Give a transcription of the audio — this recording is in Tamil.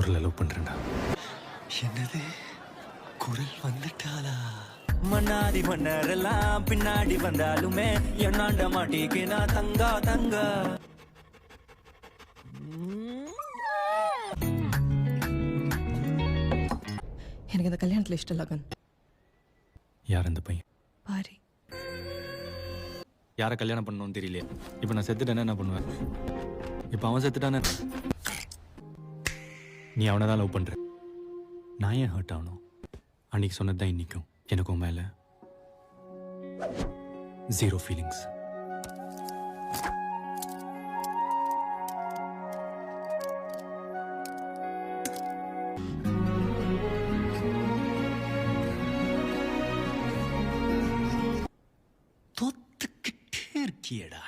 குரலை லவ் பண்றேன்டா. என்னது குரல் வந்துட்டாளா? மன்னாதி மன்னரெல்லாம் பின்னாடி வந்தாலுமே என்னாண்ட மாட்டிக்கு நான் தங்கா தங்கா. எனக்கு இந்த கல்யாணத்துல இஷ்டம் லகன். யார் அந்த பையன்? பாரி. யாரை கல்யாணம் பண்ணணும்னு தெரியலையே. இப்போ நான் செத்துட்டேன்னா என்ன பண்ணுவேன்? இப்போ அவன் செத்துட்டானே. நீ அவனை தான் லவ் பண்ற. நான் ஏன் ஹர்ட் ஆகணும்? அன்னைக்கு சொன்னதுதான் இன்னைக்கும் எனக்கும் மேல ஜீரோ ஃபீலிங்ஸ். தொத்துக்கிட்டே இருக்கியடா.